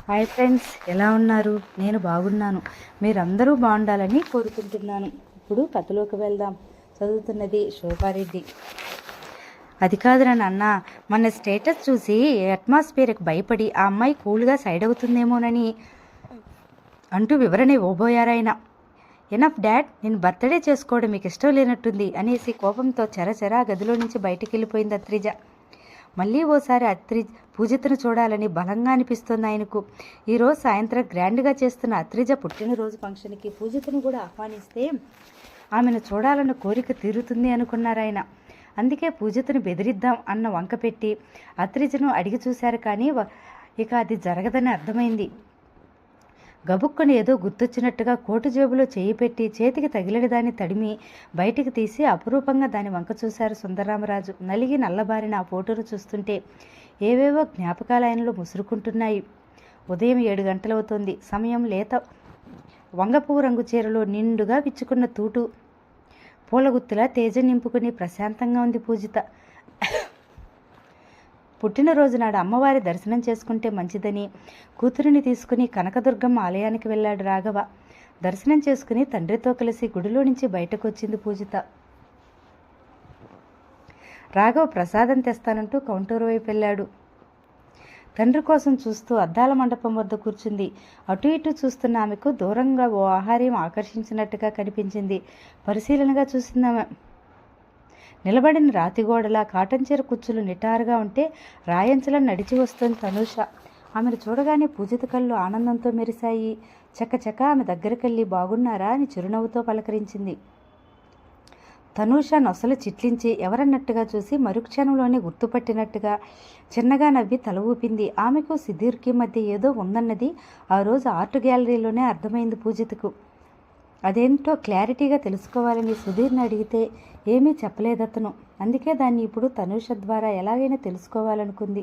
Hi friends, ఎలా ఉన్నారు? నేను బాగున్నాను. మీరందరూ బాగుండాలని కోరుకుంటున్నాను. ఇప్పుడు కథలోకి వెళ్దాం. చదువుతున్నది శోభారెడ్డి. అది కాదురా నాన్న, మన స్టేటస్ చూసి అట్మాస్ఫియర్కి భయపడి ఆ అమ్మాయి కూల్గా సైడ్ అవుతుందేమోనని అంటూ వివరణ ఇవ్వబోయారాయన. ఎనఫ్ డాడ్, నేను బర్త్డే చేసుకోవడం మీకు ఇష్టం లేనట్టుంది అనేసి కోపంతో చెరచెరా గదిలో నుంచి బయటికి వెళ్ళిపోయింది అత్రిజ. మళ్ళీ ఓసారి పూజితను చూడాలని బలంగా అనిపిస్తుంది ఆయనకు. ఈరోజు సాయంత్రం గ్రాండ్గా చేస్తున్న అత్రిజ పుట్టినరోజు ఫంక్షన్కి పూజితను కూడా ఆహ్వానిస్తే ఆమెను చూడాలన్న కోరిక తీరుతుంది అనుకున్నారాయన. అందుకే పూజితను బెదిరిద్దాం అన్న వంక పెట్టి అత్రిజను అడిగి చూశారు. కానీ ఇక అది జరగదని అర్థమైంది. గబుక్కుని ఏదో గుర్తొచ్చినట్టుగా కోటు జేబులో చేయి పెట్టి చేతికి తగిలిన దాన్ని తడిమి బయటికి తీసి అపురూపంగా దాని వంక చూశారు సుందరరామరాజు. నలిగి నల్లబారిన ఆ ఫోటోను చూస్తుంటే ఏవేవో జ్ఞాపకాలు ఆయనలో ముసురుకుంటున్నాయి. ఉదయం 7 గంటలవుతోంది. సమయం లేత వంగపువ్వు రంగు చీరలో నిండుగా విచ్చుకున్న తూటు పూలగుత్తులా తేజం నింపుకుని ప్రశాంతంగా ఉంది పూజిత. పుట్టినరోజు నాడు అమ్మవారి దర్శనం చేసుకుంటే మంచిదని కూతురిని తీసుకుని కనకదుర్గమ్మ ఆలయానికి వెళ్ళాడు రాఘవ. దర్శనం చేసుకుని తండ్రితో కలిసి గుడిలో నుంచి బయటకు వచ్చింది పూజిత. రాఘవ ప్రసాదం తెస్తానంటూ కౌంటర్ వైపు వెళ్ళాడు. తండ్రి కోసం చూస్తూ అద్దాల మండపం వద్ద కూర్చుంది. అటు ఇటు చూస్తున్న ఆమెకు దూరంగా ఓ ఆహార్యం ఆకర్షించినట్టుగా కనిపించింది. పరిశీలనగా చూసిందామె. నిలబడిన రాతిగోడలా కాటన్ చీర కుచ్చులు నిటారుగా ఉంటే రాయంచలా నడిచి వస్తుంది తనూష. ఆమెను చూడగానే పూజిత కళ్ళు ఆనందంతో మెరిశాయి. చకచక ఆమె దగ్గరికెళ్ళి బాగున్నారా అని చిరునవ్వుతో పలకరించింది. తనూష నొసలు చిట్లించి ఎవరన్నట్టుగా చూసి మరుక్షణంలోనే గుర్తుపట్టినట్టుగా చిన్నగా నవ్వి తల ఊపింది. ఆమెకు సుధీర్కి మధ్య ఏదో ఉందన్నది ఆ రోజు ఆర్ట్ గ్యాలరీలోనే అర్థమైంది పూజితకు. అదేంటో క్లారిటీగా తెలుసుకోవాలని సుధీర్ని అడిగితే ఏమీ చెప్పలేదతను. అందుకే దాన్ని ఇప్పుడు తనూష ద్వారా ఎలాగైనా తెలుసుకోవాలనుకుంది.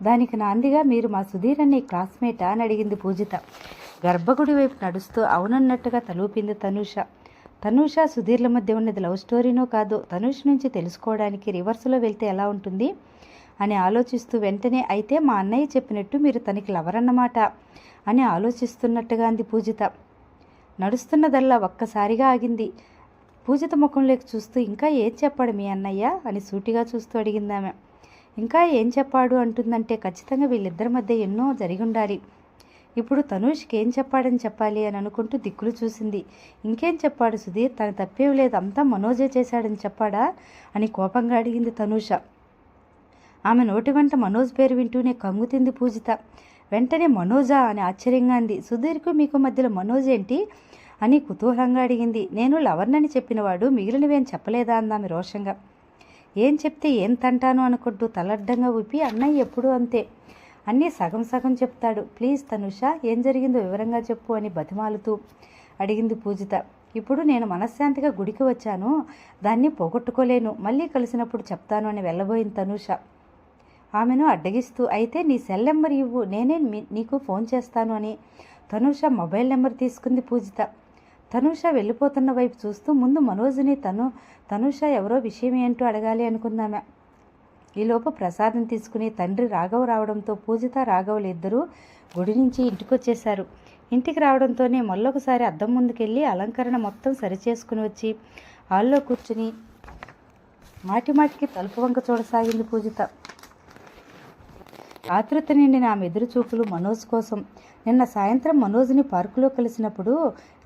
దానికి నాందిగా మీరు మా సుధీర్ అనే క్లాస్మేటా అని అడిగింది పూజిత. గర్భగుడి వైపు నడుస్తూ అవునన్నట్టుగా తలూపింది తనూష. తనూష సుధీర్ల మధ్య ఉన్నది లవ్ స్టోరీనో కాదో తనూష నుంచి తెలుసుకోవడానికి రివర్స్లో వెళ్తే ఎలా ఉంటుంది అని ఆలోచిస్తూ వెంటనే అయితే మా అన్నయ్య చెప్పినట్టు మీరు తనకి లవర్ అన్నమాట అని ఆలోచిస్తున్నట్టుగా అంది పూజిత. నడుస్తున్నదల్లా ఒక్కసారిగా ఆగింది. పూజిత ముఖంలోకి చూస్తూ ఇంకా ఏం చెప్పాడు మీ అన్నయ్య అని సూటిగా చూస్తూ అడిగిందామె. ఇంకా ఏం చెప్పాడు అంటుందంటే ఖచ్చితంగా వీళ్ళిద్దరి మధ్య ఎన్నో జరిగి ఉండాలి. ఇప్పుడు తనూష్కి ఏం చెప్పాడని చెప్పాలి అని అనుకుంటూ దిక్కులు చూసింది. ఇంకేం చెప్పాడు సుధీర్? తను తప్పేం లేదు, అంతా మనోజే చేశాడని చెప్పాడా అని కోపంగా అడిగింది తనూష. ఆమె నోటి వెంట మనోజ్ పేరు వింటూనే కంగుతింది పూజిత. వెంటనే మనోజా అని ఆశ్చర్యంగా అంది. సుధీర్కు మీకు మధ్యలో మనోజ్ ఏంటి అని కుతూహలంగా అడిగింది. నేను లవర్నని చెప్పినవాడు మిగిలినవేం చెప్పలేదా అందామె రోషంగా. ఏం చెప్తే ఏం తంటాను అనుకుంటూ తలడ్డంగా ఊపి అన్నయ్య ఎప్పుడూ అంతే, అన్నీ సగం సగం చెప్తాడు. ప్లీజ్ తనుష, ఏం జరిగిందో వివరంగా చెప్పు అని బతిమాలుతూ అడిగింది పూజిత. ఇప్పుడు నేను మనశ్శాంతిగా గుడికి వచ్చాను, దాన్ని పోగొట్టుకోలేను, మళ్ళీ కలిసినప్పుడు చెప్తాను అని వెళ్ళబోయింది తనుష. ఆమెను అడ్డగిస్తూ అయితే నీ సెల్ నెంబర్ ఇవ్వు, నేనే నీకు ఫోన్ చేస్తాను అని తనుష మొబైల్ నెంబర్ తీసుకుంది పూజిత. తనుష వెళ్ళిపోతున్న వైపు చూస్తూ ముందు మనోజ్ని తనుష ఎవరో విషయం ఏంటో అడగాలి అనుకుందామె. ఈలోపు ప్రసాదం తీసుకుని తండ్రి రాఘవ రావడంతో పూజిత రాఘవులు ఇద్దరూ గుడి నుంచి ఇంటికొచ్చేశారు. ఇంటికి రావడంతోనే మళ్ళొకసారి అద్దం ముందుకెళ్ళి అలంకరణ మొత్తం సరిచేసుకుని వచ్చి హాల్లో కూర్చుని మాటిమాటికి తలుపు వంక చూడసాగింది పూజిత. ఆతృత నిండిన ఆమె ఎదురు చూపులు మనోజ్ కోసం. నిన్న సాయంత్రం మనోజ్ని పార్కులో కలిసినప్పుడు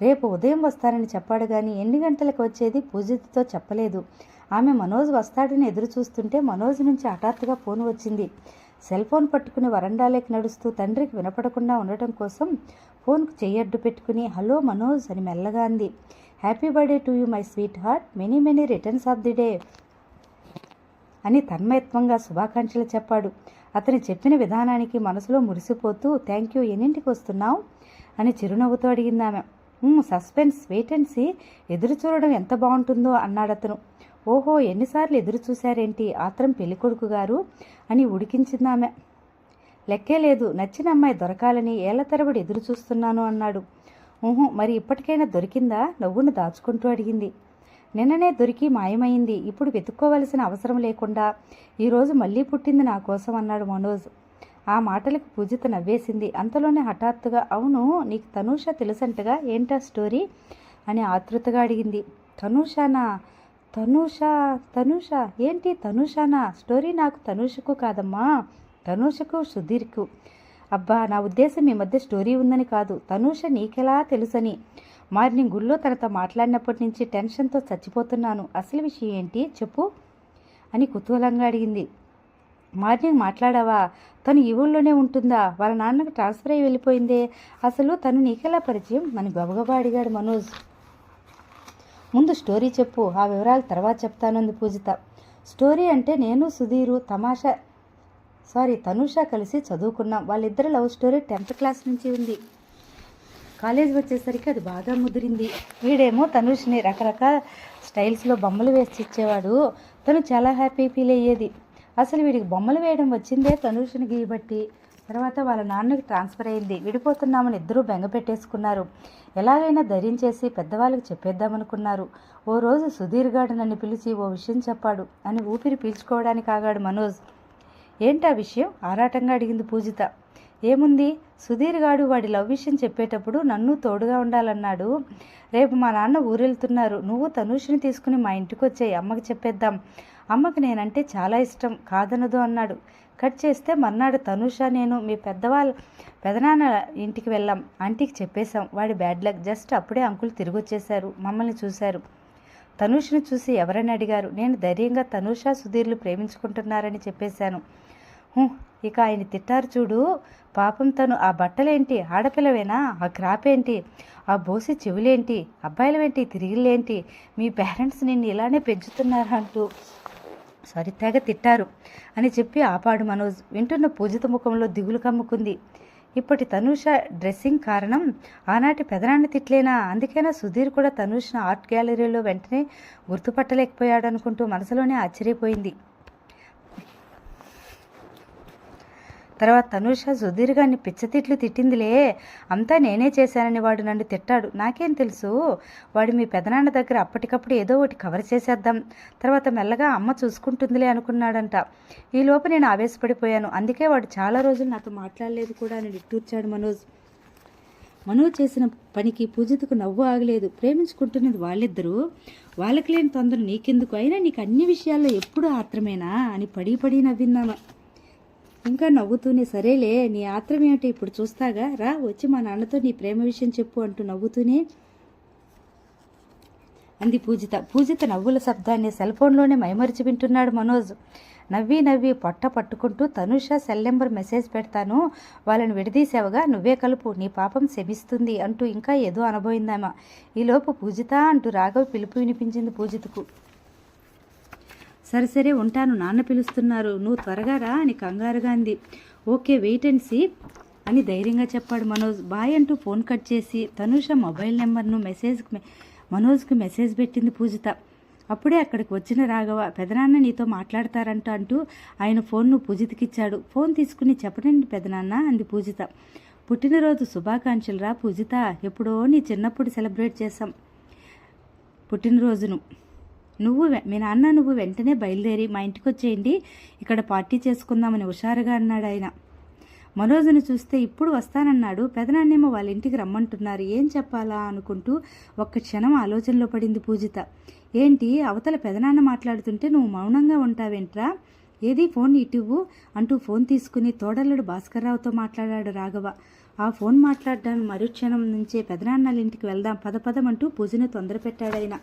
రేపు ఉదయం వస్తానని చెప్పాడు కానీ ఎన్ని గంటలకు వచ్చేది పూజితతో చెప్పలేదు. ఆమె మనోజ్ వస్తాడని ఎదురు చూస్తుంటే మనోజ్ నుంచి హఠాత్తుగా ఫోన్ వచ్చింది. సెల్ ఫోన్ పట్టుకుని వరండాలోకి నడుస్తూ తండ్రికి వినపడకుండా ఉండటం కోసం ఫోన్కు చెయ్యడ్డు పెట్టుకుని హలో మనోజ్ అని మెల్లగా అంది. Happy birthday to you my sweet heart, many many returns of the day అని తన్మయత్వంగా శుభాకాంక్షలు చెప్పాడు. అతను చెప్పిన విధానానికి మనసులో మురిసిపోతూ థ్యాంక్ యూ, ఎన్నింటికి వస్తున్నావు అని చిరునవ్వుతో అడిగిందామె. సస్పెన్స్, వెయిట్ అండ్ సీ, ఎదురు చూడడం ఎంత బాగుంటుందో అన్నాడతను. ఓహో, ఎన్నిసార్లు ఎదురు చూశారేంటి ఆత్రం పెళ్ళికొడుకు గారు అని ఉడికించిందామె. లెక్కే లేదు, నచ్చిన అమ్మాయి దొరకాలని ఏళ్ల తరబడి ఎదురు చూస్తున్నాను అన్నాడు. మరి ఇప్పటికైనా దొరికిందా నవ్వును దాచుకుంటూ అడిగింది. నిన్ననే దొరికి మాయమైంది, ఇప్పుడు వెతుక్కోవలసిన అవసరం లేకుండా ఈరోజు మళ్ళీ పుట్టింది నా కోసం అన్నాడు మనోజ్. ఆ మాటలకు పూజిత నవ్వేసింది. అంతలోనే హఠాత్తుగా, అవును నీకు తనూష తెలుసంటగా, ఏంటా స్టోరీ అని ఆతృతగా అడిగింది. తనూషానా? తనూష? తనూష ఏంటి తనూషానా? స్టోరీ నాకు తనూషకు కాదమ్మా, తనూషకు సుధీర్కు. అబ్బా, నా ఉద్దేశం మీ మధ్య స్టోరీ ఉందని కాదు, తనూష నీకెలా తెలుసని. మార్నింగ్ గుళ్ళో తనతో మాట్లాడినప్పటి నుంచి టెన్షన్తో చచ్చిపోతున్నాను. అసలు విషయం ఏంటి చెప్పు అని కుతూహలంగా అడిగింది. మార్నింగ్ మాట్లాడావా? తను ఈ ఊళ్ళోనే ఉంటుందా? వాళ్ళ నాన్నకు ట్రాన్స్ఫర్ అయ్యి వెళ్ళిపోయిందే. అసలు తను నీకెలా పరిచయం అని గబగబా అడిగాడు మనోజ్. ముందు స్టోరీ చెప్పు, ఆ వివరాలు తర్వాత చెప్తానుంది పూజిత. స్టోరీ అంటే నేను సుధీరు తనూష కలిసి చదువుకున్నాం. వాళ్ళిద్దరు లవ్ స్టోరీ 10th క్లాస్ నుంచి ఉంది. కాలేజ్ వచ్చేసరికి అది బాగా ముదిరింది. వీడేమో తనూష్ని రకరకాల స్టైల్స్లో బొమ్మలు వేసి ఇచ్చేవాడు. తను చాలా హ్యాపీ ఫీల్ అయ్యేది. అసలు వీడికి బొమ్మలు వేయడం వచ్చిందే తనూష్ని గీయబట్టి. తర్వాత వాళ్ళ నాన్నకి ట్రాన్స్ఫర్ అయింది. విడిపోతున్నామని ఇద్దరూ బెంగ పెట్టేసుకున్నారు. ఎలాగైనా ధైర్యం చేసి పెద్దవాళ్ళకి చెప్పేద్దామనుకున్నారు. ఓ రోజు సుధీర్ గాడు నన్ను పిలిచి ఓ విషయం చెప్పాడు అని ఊపిరి పీల్చుకోవడానికి ఆగాడు మనోజ్. ఏంటా విషయం ఆరాటంగా అడిగింది పూజిత. ఏముంది, సుధీర్ గాడు వాడి లవ్ విషయం చెప్పేటప్పుడు నన్ను తోడుగా ఉండాలన్నాడు. రేపు మా నాన్న ఊరెళ్తున్నారు, నువ్వు తనూష్ని తీసుకుని మా ఇంటికి వచ్చాయి, అమ్మకి చెప్పేద్దాం. అమ్మకి నేనంటే చాలా ఇష్టం, కాదనదు అన్నాడు. కట్ చేస్తే మర్నాడు తనూష నేను మీ పెదనాన్న ఇంటికి వెళ్ళాం. ఆంటీకి చెప్పేశాం. వాడి బ్యాడ్ లక్. జస్ట్ అప్పుడే అంకుల్ తిరిగి వచ్చేశారు, మమ్మల్ని చూశారు. తనూష్ని చూసి ఎవరని అడిగారు. నేను ధైర్యంగా తనూష సుధీర్లు ప్రేమించుకుంటున్నారని చెప్పేశాను. ఇక ఆయన తిట్టారు చూడు. పాపం తను ఆ బట్టలేంటి, ఆడపిల్లవేనా, ఆ క్రాప్ ఏంటి, ఆ బోసి చెవులేంటి, అబ్బాయిలవేంటి, తిరిగిలేంటి, మీ పేరెంట్స్ నిన్ను ఇలానే పెంచుతున్నారా అంటూ తెగ తిట్టారు అని చెప్పి ఆపాడు మనోజ్. వింటున్న పూజిత ముఖంలో దిగులు కమ్ముకుంది. ఇప్పటి తనూష డ్రెస్సింగ్ కారణం ఆనాటి పెదనాన్న తిట్లేనా? అందుకేనా సుధీర్ కూడా తనూష్ను ఆర్ట్ గ్యాలరీలో వెంటనే గుర్తుపట్టలేకపోయాడు అనుకుంటూ మనసులోనే ఆశ్చర్యపోయింది. తర్వాత తనూష సుధీర్ గారిని పిచ్చతిట్లు తిట్టిందిలే, అంతా నేనే చేశానని వాడు నన్ను తిట్టాడు. నాకేం తెలుసు, వాడు మీ పెదనాన్న దగ్గర అప్పటికప్పుడు ఏదో ఒకటి కవర్ చేసేద్దాం, తర్వాత మెల్లగా అమ్మ చూసుకుంటుందిలే అనుకున్నాడంట. ఈలోపు నేను ఆవేశపడిపోయాను. అందుకే వాడు చాలా రోజులు నాతో మాట్లాడలేదు కూడా అని నిట్టూర్చాడు మనోజ్. మనోజ్ చేసిన పనికి పూజితకు నవ్వు ఆగలేదు. ప్రేమించుకుంటున్నది వాళ్ళిద్దరూ, వాళ్ళకి లేని తొందర నీకెందుకు, అయినా నీకు అన్ని విషయాల్లో ఎప్పుడు ఆత్రమేనా అని పడి నవ్విందామా. ఇంకా నవ్వుతూనే, సరేలే నీ ఆత్రం ఏమిటి ఇప్పుడు చూస్తాగా, రా వచ్చి మా నాన్నతో నీ ప్రేమ విషయం చెప్పు అంటూ నవ్వుతూనే అంది పూజిత. పూజిత నవ్వుల శబ్దాన్ని సెల్ ఫోన్లోనే మైమరిచి వింటున్నాడు మనోజ్. నవ్వి పొట్ట పట్టుకుంటూ, తనూష సెల్ నెంబర్ మెసేజ్ పెడతాను, వాళ్ళని విడదీసావుగా, నువ్వే కలుపు, నీ పాపం శమిస్తుంది అంటూ ఇంకా ఏదో అనబోయిందామా. ఈలోపు పూజిత అంటూ రాఘవ్ పిలుపు వినిపించింది పూజితకు. సరే ఉంటాను, నాన్న పిలుస్తున్నారు, నువ్వు త్వరగా రా అని కంగారుగా అంది. ఓకే వెయిట్ అండ్ సీ అని ధైర్యంగా చెప్పాడు మనోజ్. బాయ్ అంటూ ఫోన్ కట్ చేసి తనూష మొబైల్ నెంబర్ను మనోజ్కి మెసేజ్ పెట్టింది పూజిత. అప్పుడే అక్కడికి వచ్చిన రాఘవ, పెదనాన్న నీతో మాట్లాడతారంట అంటూ ఆయన ఫోన్ను పూజితకిచ్చాడు. ఫోన్ తీసుకుని చెప్పండి పెదనాన్న అంది పూజిత. పుట్టినరోజు శుభాకాంక్షలు రా పూజిత, ఎప్పుడో నీ చిన్నప్పుడు సెలబ్రేట్ చేశాం పుట్టినరోజును. మీ నాన్న నువ్వు వెంటనే బయలుదేరి మా ఇంటికి వచ్చేయండి, ఇక్కడ పార్టీ చేసుకుందామని హుషారుగా అన్నాడు ఆయన. మనోజ్ను చూస్తే ఇప్పుడు వస్తానన్నాడు, పెదనాన్నేమో వాళ్ళ ఇంటికి రమ్మంటున్నారు, ఏం చెప్పాలా అనుకుంటూ ఒక్క క్షణం ఆలోచనలో పడింది పూజిత. ఏంటి అవతల పెదనాన్న మాట్లాడుతుంటే నువ్వు మౌనంగా ఉంటావేంట్రా, ఏది ఫోన్ ఇటువ్వు అంటూ ఫోన్ తీసుకుని తోడల్లుడు భాస్కర్రావుతో మాట్లాడాడు రాఘవ. ఆ ఫోన్ మాట్లాడడానికి మరుక్షణం నుంచే పెదనాన్నల ఇంటికి వెళ్దాం పదపదమంటూ పూజను తొందర పెట్టాడాయన.